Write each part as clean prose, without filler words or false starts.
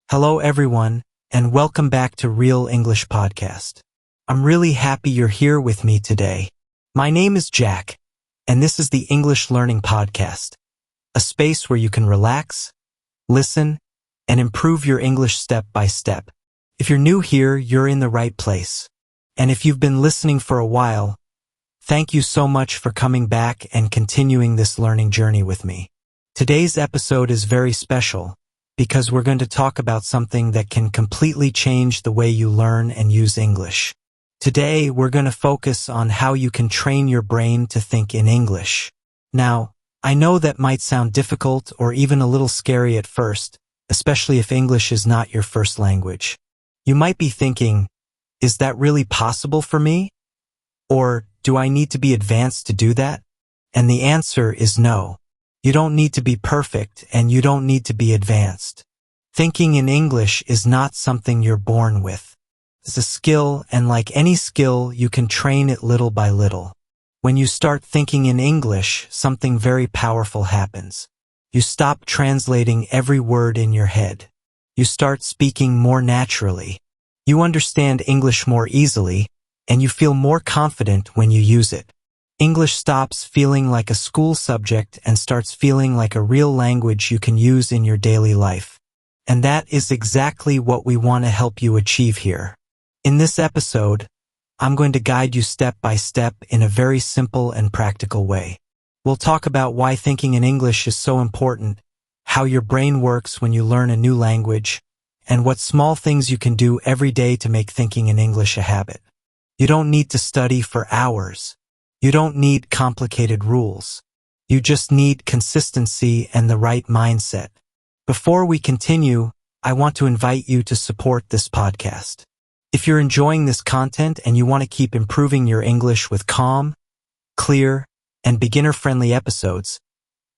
Hello everyone, and welcome back to Real English Podcast. I'm really happy you're here with me today. My name is Jack, and this is the English Learning Podcast, a space where you can relax, listen, and improve your English step by step. If you're new here, you're in the right place. And if you've been listening for a while, thank you so much for coming back and continuing this learning journey with me. Today's episode is very special, because we're going to talk about something that can completely change the way you learn and use English. Today, we're going to focus on how you can train your brain to think in English. Now, I know that might sound difficult or even a little scary at first, especially if English is not your first language. You might be thinking, is that really possible for me? Or do I need to be advanced to do that? And the answer is no. You don't need to be perfect, and you don't need to be advanced. Thinking in English is not something you're born with. It's a skill, and like any skill, you can train it little by little. When you start thinking in English, something very powerful happens. You stop translating every word in your head. You start speaking more naturally. You understand English more easily, and you feel more confident when you use it. English stops feeling like a school subject and starts feeling like a real language you can use in your daily life. And that is exactly what we want to help you achieve here. In this episode, I'm going to guide you step by step in a very simple and practical way. We'll talk about why thinking in English is so important, how your brain works when you learn a new language, and what small things you can do every day to make thinking in English a habit. You don't need to study for hours. You don't need complicated rules. You just need consistency and the right mindset. Before we continue, I want to invite you to support this podcast. If you're enjoying this content and you want to keep improving your English with calm, clear, and beginner-friendly episodes,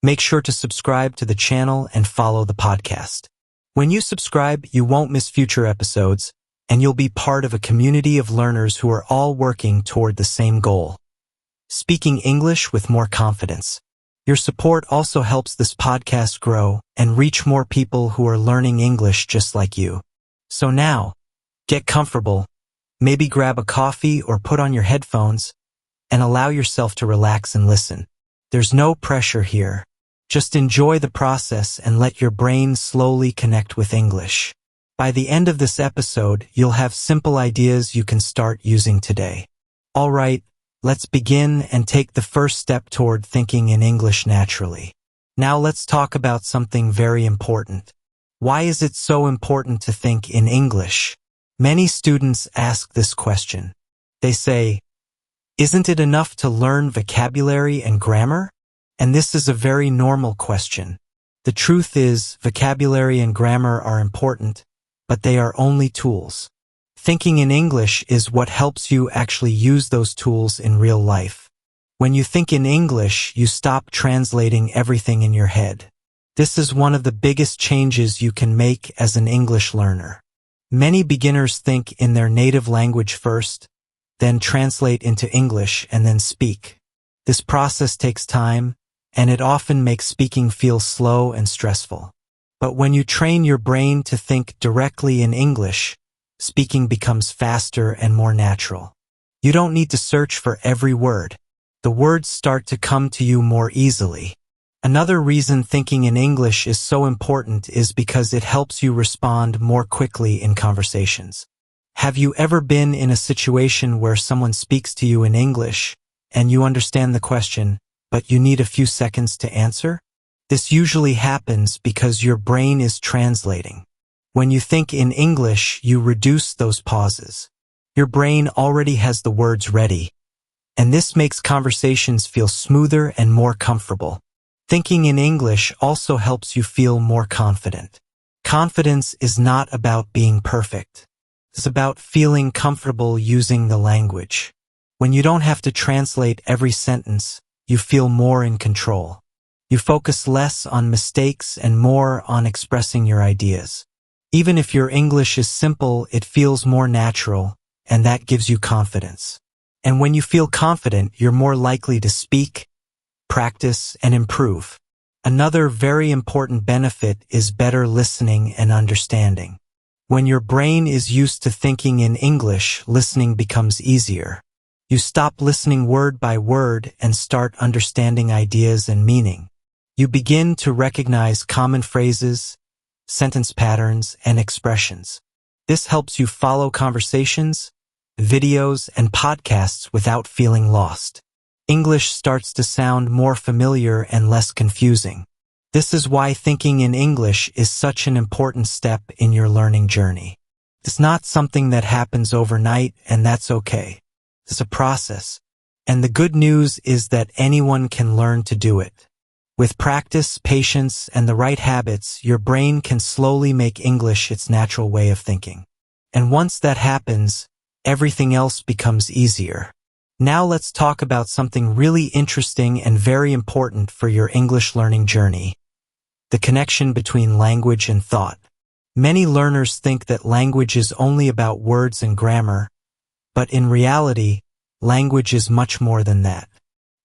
make sure to subscribe to the channel and follow the podcast. When you subscribe, you won't miss future episodes, and you'll be part of a community of learners who are all working toward the same goal: speaking English with more confidence. Your support also helps this podcast grow and reach more people who are learning English just like you. So now, get comfortable, maybe grab a coffee or put on your headphones, and allow yourself to relax and listen. There's no pressure here. Just enjoy the process and let your brain slowly connect with English. By the end of this episode, you'll have simple ideas you can start using today. All right, let's begin and take the first step toward thinking in English naturally. Now let's talk about something very important. Why is it so important to think in English? Many students ask this question. They say, isn't it enough to learn vocabulary and grammar? And this is a very normal question. The truth is, vocabulary and grammar are important, but they are only tools. Thinking in English is what helps you actually use those tools in real life. When you think in English, you stop translating everything in your head. This is one of the biggest changes you can make as an English learner. Many beginners think in their native language first, then translate into English and then speak. This process takes time, and it often makes speaking feel slow and stressful. But when you train your brain to think directly in English, speaking becomes faster and more natural. You don't need to search for every word. The words start to come to you more easily. Another reason thinking in English is so important is because it helps you respond more quickly in conversations. Have you ever been in a situation where someone speaks to you in English and you understand the question, but you need a few seconds to answer? This usually happens because your brain is translating. When you think in English, you reduce those pauses. Your brain already has the words ready, and this makes conversations feel smoother and more comfortable. Thinking in English also helps you feel more confident. Confidence is not about being perfect. It's about feeling comfortable using the language. When you don't have to translate every sentence, you feel more in control. You focus less on mistakes and more on expressing your ideas. Even if your English is simple, it feels more natural, and that gives you confidence. And when you feel confident, you're more likely to speak, practice, and improve. Another very important benefit is better listening and understanding. When your brain is used to thinking in English, listening becomes easier. You stop listening word by word and start understanding ideas and meaning. You begin to recognize common phrases, sentence patterns, and expressions. This helps you follow conversations, videos, and podcasts without feeling lost. English starts to sound more familiar and less confusing. This is why thinking in English is such an important step in your learning journey. It's not something that happens overnight, and that's okay. It's a process. And the good news is that anyone can learn to do it. With practice, patience, and the right habits, your brain can slowly make English its natural way of thinking. And once that happens, everything else becomes easier. Now let's talk about something really interesting and very important for your English learning journey: the connection between language and thought. Many learners think that language is only about words and grammar, but in reality, language is much more than that.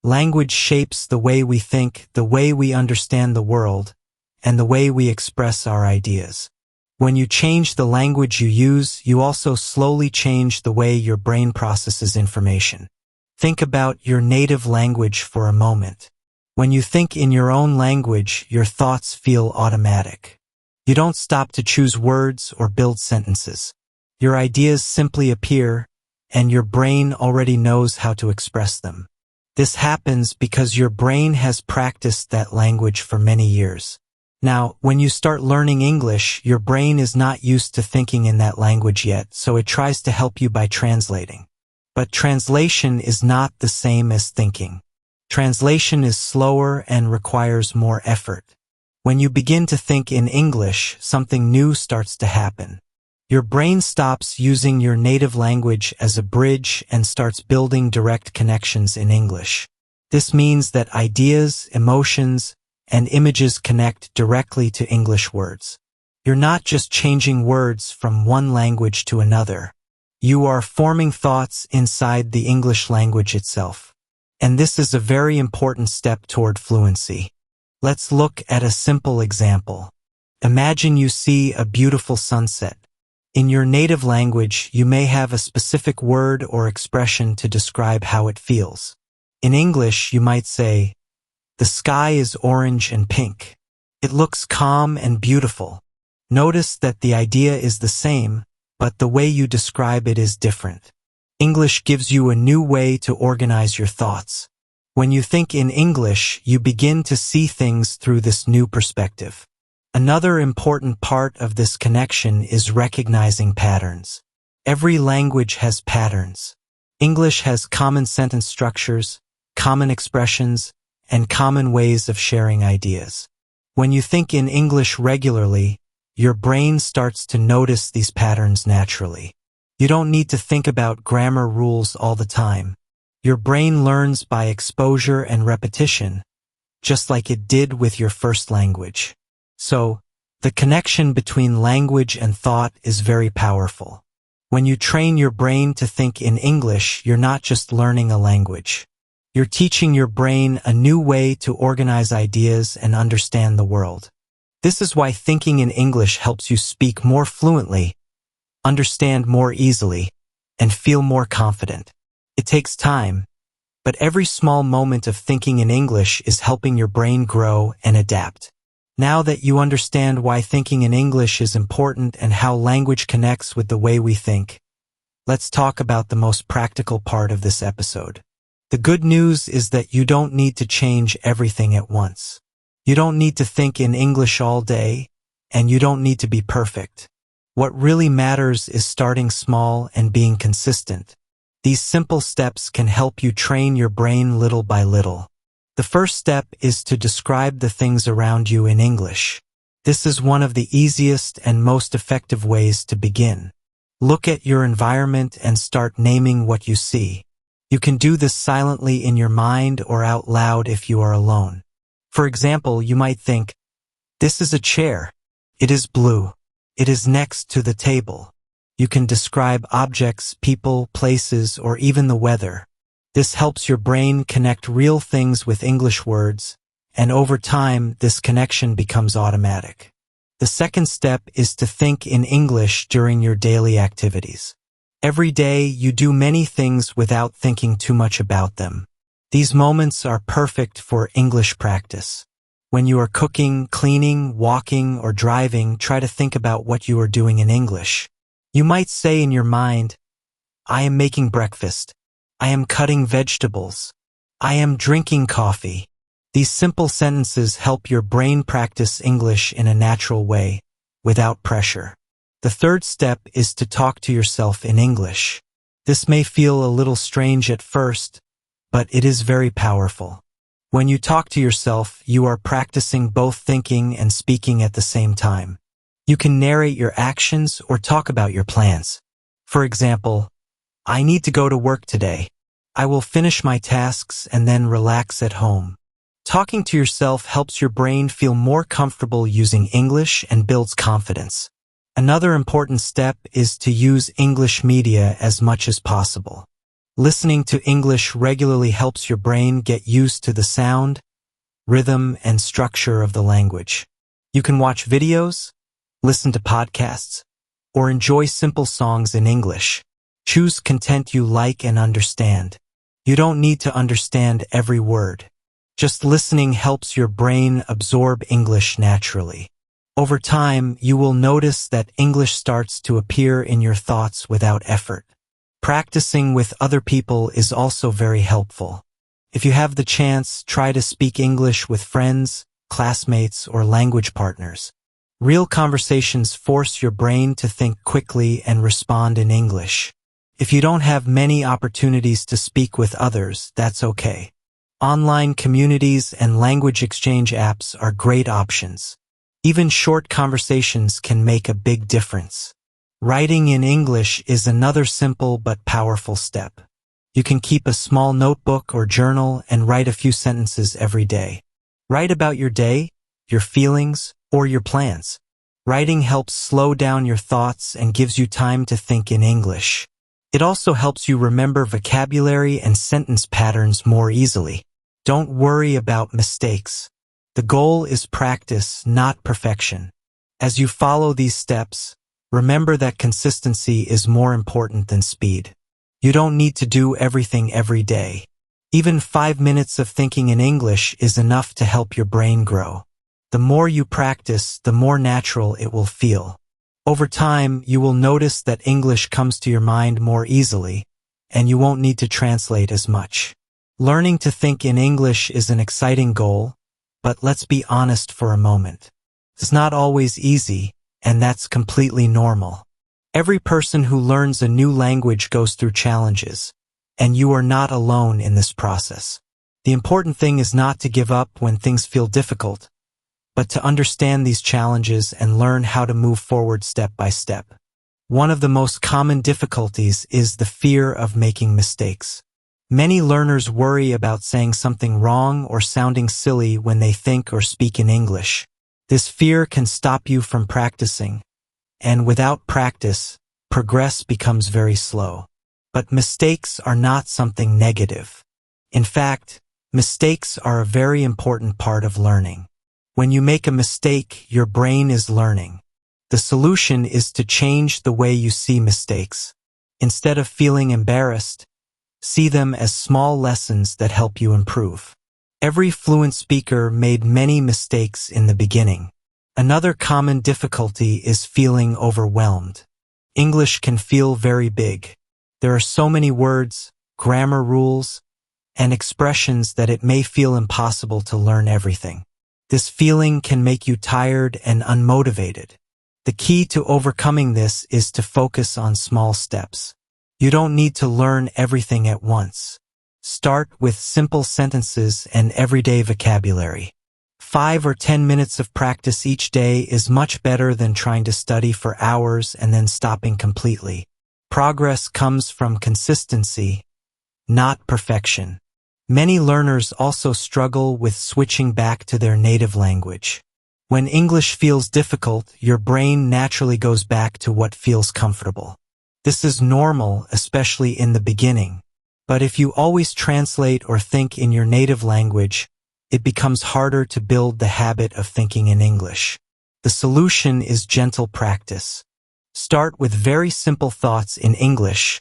Language shapes the way we think, the way we understand the world, and the way we express our ideas. When you change the language you use, you also slowly change the way your brain processes information. Think about your native language for a moment. When you think in your own language, your thoughts feel automatic. You don't stop to choose words or build sentences. Your ideas simply appear, and your brain already knows how to express them. This happens because your brain has practiced that language for many years. Now, when you start learning English, your brain is not used to thinking in that language yet, so it tries to help you by translating. But translation is not the same as thinking. Translation is slower and requires more effort. When you begin to think in English, something new starts to happen. Your brain stops using your native language as a bridge and starts building direct connections in English. This means that ideas, emotions, and images connect directly to English words. You're not just changing words from one language to another. You are forming thoughts inside the English language itself. And this is a very important step toward fluency. Let's look at a simple example. Imagine you see a beautiful sunset. In your native language, you may have a specific word or expression to describe how it feels. In English, you might say, "The sky is orange and pink. It looks calm and beautiful." Notice that the idea is the same, but the way you describe it is different. English gives you a new way to organize your thoughts. When you think in English, you begin to see things through this new perspective. Another important part of this connection is recognizing patterns. Every language has patterns. English has common sentence structures, common expressions, and common ways of sharing ideas. When you think in English regularly, your brain starts to notice these patterns naturally. You don't need to think about grammar rules all the time. Your brain learns by exposure and repetition, just like it did with your first language. So, the connection between language and thought is very powerful. When you train your brain to think in English, you're not just learning a language. You're teaching your brain a new way to organize ideas and understand the world. This is why thinking in English helps you speak more fluently, understand more easily, and feel more confident. It takes time, but every small moment of thinking in English is helping your brain grow and adapt. Now that you understand why thinking in English is important and how language connects with the way we think, let's talk about the most practical part of this episode. The good news is that you don't need to change everything at once. You don't need to think in English all day, and you don't need to be perfect. What really matters is starting small and being consistent. These simple steps can help you train your brain little by little. The first step is to describe the things around you in English. This is one of the easiest and most effective ways to begin. Look at your environment and start naming what you see. You can do this silently in your mind or out loud if you are alone. For example, you might think, "This is a chair. It is blue. It is next to the table." You can describe objects, people, places, or even the weather. This helps your brain connect real things with English words, and over time, this connection becomes automatic. The second step is to think in English during your daily activities. Every day, you do many things without thinking too much about them. These moments are perfect for English practice. When you are cooking, cleaning, walking, or driving, try to think about what you are doing in English. You might say in your mind, I am making breakfast. I am cutting vegetables. I am drinking coffee. These simple sentences help your brain practice English in a natural way, without pressure. The third step is to talk to yourself in English. This may feel a little strange at first, but it is very powerful. When you talk to yourself, you are practicing both thinking and speaking at the same time. You can narrate your actions or talk about your plans. For example, I need to go to work today. I will finish my tasks and then relax at home. Talking to yourself helps your brain feel more comfortable using English and builds confidence. Another important step is to use English media as much as possible. Listening to English regularly helps your brain get used to the sound, rhythm, and structure of the language. You can watch videos, listen to podcasts, or enjoy simple songs in English. Choose content you like and understand. You don't need to understand every word. Just listening helps your brain absorb English naturally. Over time, you will notice that English starts to appear in your thoughts without effort. Practicing with other people is also very helpful. If you have the chance, try to speak English with friends, classmates, or language partners. Real conversations force your brain to think quickly and respond in English. If you don't have many opportunities to speak with others, that's okay. Online communities and language exchange apps are great options. Even short conversations can make a big difference. Writing in English is another simple but powerful step. You can keep a small notebook or journal and write a few sentences every day. Write about your day, your feelings, or your plans. Writing helps slow down your thoughts and gives you time to think in English. It also helps you remember vocabulary and sentence patterns more easily. Don't worry about mistakes. The goal is practice, not perfection. As you follow these steps, remember that consistency is more important than speed. You don't need to do everything every day. Even 5 minutes of thinking in English is enough to help your brain grow. The more you practice, the more natural it will feel. Over time, you will notice that English comes to your mind more easily, and you won't need to translate as much. Learning to think in English is an exciting goal, but let's be honest for a moment. It's not always easy, and that's completely normal. Every person who learns a new language goes through challenges, and you are not alone in this process. The important thing is not to give up when things feel difficult, but to understand these challenges and learn how to move forward step by step. One of the most common difficulties is the fear of making mistakes. Many learners worry about saying something wrong or sounding silly when they think or speak in English. This fear can stop you from practicing, and without practice, progress becomes very slow. But mistakes are not something negative. In fact, mistakes are a very important part of learning. When you make a mistake, your brain is learning. The solution is to change the way you see mistakes. Instead of feeling embarrassed, see them as small lessons that help you improve. Every fluent speaker made many mistakes in the beginning. Another common difficulty is feeling overwhelmed. English can feel very big. There are so many words, grammar rules, and expressions that it may feel impossible to learn everything. This feeling can make you tired and unmotivated. The key to overcoming this is to focus on small steps. You don't need to learn everything at once. Start with simple sentences and everyday vocabulary. 5 or 10 minutes of practice each day is much better than trying to study for hours and then stopping completely. Progress comes from consistency, not perfection. Many learners also struggle with switching back to their native language. When English feels difficult, your brain naturally goes back to what feels comfortable. This is normal, especially in the beginning. But if you always translate or think in your native language, it becomes harder to build the habit of thinking in English. The solution is gentle practice. Start with very simple thoughts in English,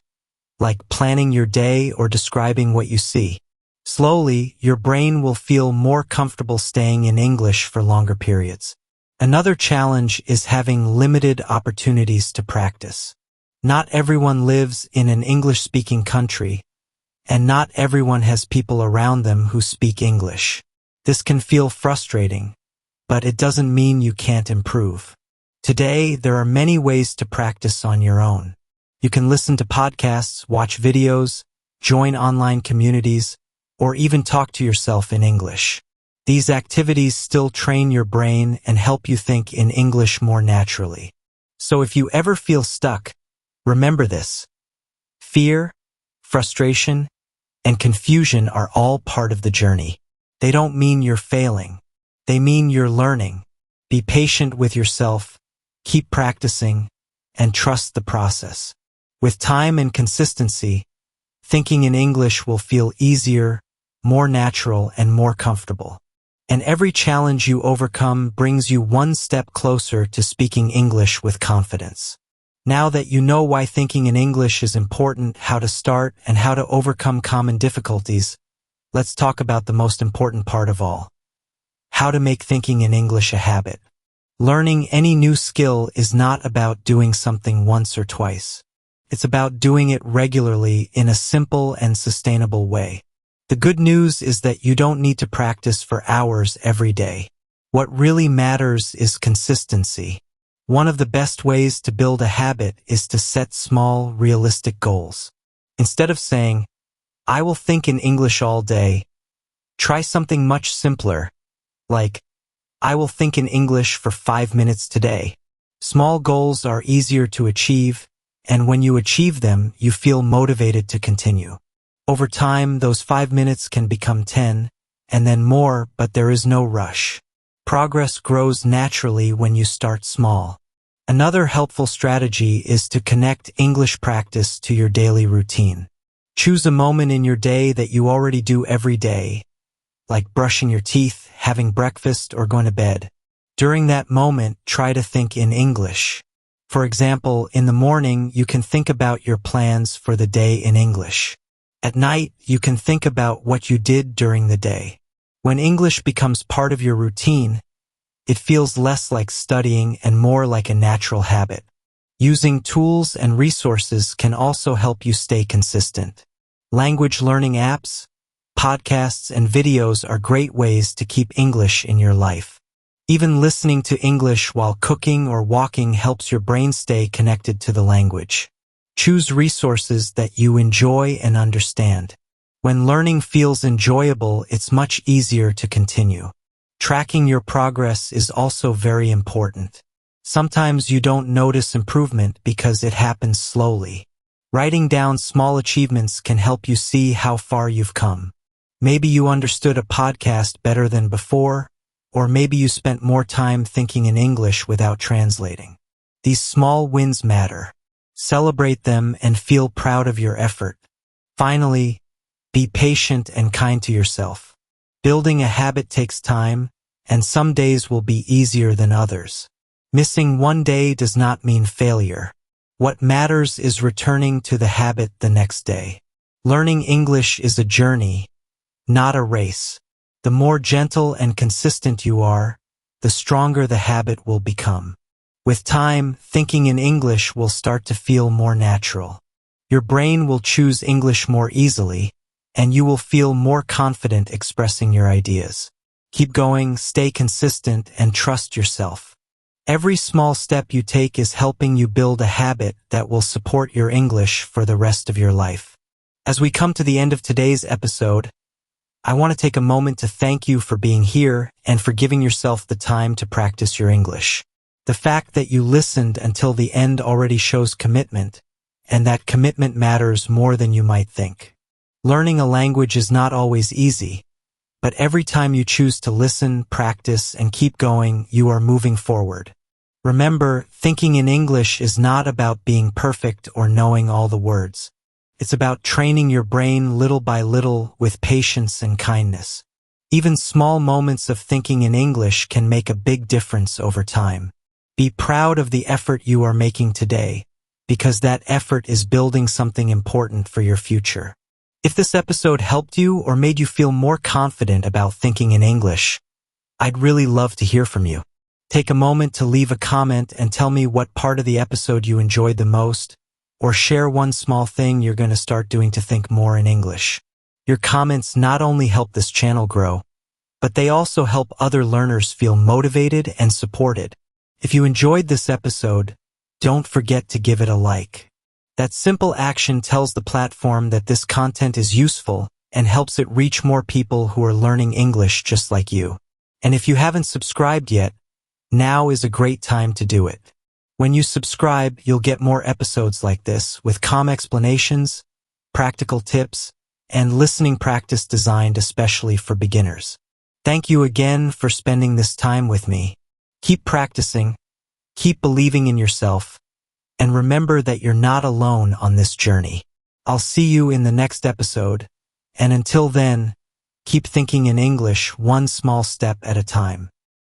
like planning your day or describing what you see. Slowly, your brain will feel more comfortable staying in English for longer periods. Another challenge is having limited opportunities to practice. Not everyone lives in an English-speaking country, and not everyone has people around them who speak English. This can feel frustrating, but it doesn't mean you can't improve. Today, there are many ways to practice on your own. You can listen to podcasts, watch videos, join online communities, or even talk to yourself in English. These activities still train your brain and help you think in English more naturally. So if you ever feel stuck, remember this. Fear, frustration, and confusion are all part of the journey. They don't mean you're failing. They mean you're learning. Be patient with yourself, keep practicing, and trust the process. With time and consistency, thinking in English will feel easier, more natural, and more comfortable. And every challenge you overcome brings you one step closer to speaking English with confidence. Now that you know why thinking in English is important, how to start, and how to overcome common difficulties, let's talk about the most important part of all. How to make thinking in English a habit. Learning any new skill is not about doing something once or twice. It's about doing it regularly in a simple and sustainable way. The good news is that you don't need to practice for hours every day. What really matters is consistency. One of the best ways to build a habit is to set small, realistic goals. Instead of saying, "I will think in English all day," try something much simpler, like, "I will think in English for 5 minutes today." Small goals are easier to achieve, and when you achieve them, you feel motivated to continue. Over time, those 5 minutes can become 10, and then more, but there is no rush. Progress grows naturally when you start small. Another helpful strategy is to connect English practice to your daily routine. Choose a moment in your day that you already do every day, like brushing your teeth, having breakfast, or going to bed. During that moment, try to think in English. For example, in the morning, you can think about your plans for the day in English. At night, you can think about what you did during the day. When English becomes part of your routine, it feels less like studying and more like a natural habit. Using tools and resources can also help you stay consistent. Language learning apps, podcasts, and videos are great ways to keep English in your life. Even listening to English while cooking or walking helps your brain stay connected to the language. Choose resources that you enjoy and understand. When learning feels enjoyable, it's much easier to continue. Tracking your progress is also very important. Sometimes you don't notice improvement because it happens slowly. Writing down small achievements can help you see how far you've come. Maybe you understood a podcast better than before, or maybe you spent more time thinking in English without translating. These small wins matter. Celebrate them and feel proud of your effort. Finally, be patient and kind to yourself. Building a habit takes time, and some days will be easier than others. Missing one day does not mean failure. What matters is returning to the habit the next day. Learning English is a journey, not a race. The more gentle and consistent you are, the stronger the habit will become. With time, thinking in English will start to feel more natural. Your brain will choose English more easily, and you will feel more confident expressing your ideas. Keep going, stay consistent, and trust yourself. Every small step you take is helping you build a habit that will support your English for the rest of your life. As we come to the end of today's episode, I want to take a moment to thank you for being here and for giving yourself the time to practice your English. The fact that you listened until the end already shows commitment, and that commitment matters more than you might think. Learning a language is not always easy, but every time you choose to listen, practice, and keep going, you are moving forward. Remember, thinking in English is not about being perfect or knowing all the words. It's about training your brain little by little with patience and kindness. Even small moments of thinking in English can make a big difference over time. Be proud of the effort you are making today, because that effort is building something important for your future. If this episode helped you or made you feel more confident about thinking in English, I'd really love to hear from you. Take a moment to leave a comment and tell me what part of the episode you enjoyed the most, or share one small thing you're going to start doing to think more in English. Your comments not only help this channel grow, but they also help other learners feel motivated and supported. If you enjoyed this episode, don't forget to give it a like. That simple action tells the platform that this content is useful and helps it reach more people who are learning English just like you. And if you haven't subscribed yet, now is a great time to do it. When you subscribe, you'll get more episodes like this with calm explanations, practical tips, and listening practice designed especially for beginners. Thank you again for spending this time with me. Keep practicing, keep believing in yourself, and remember that you're not alone on this journey. I'll see you in the next episode, and until then, keep thinking in English one small step at a time.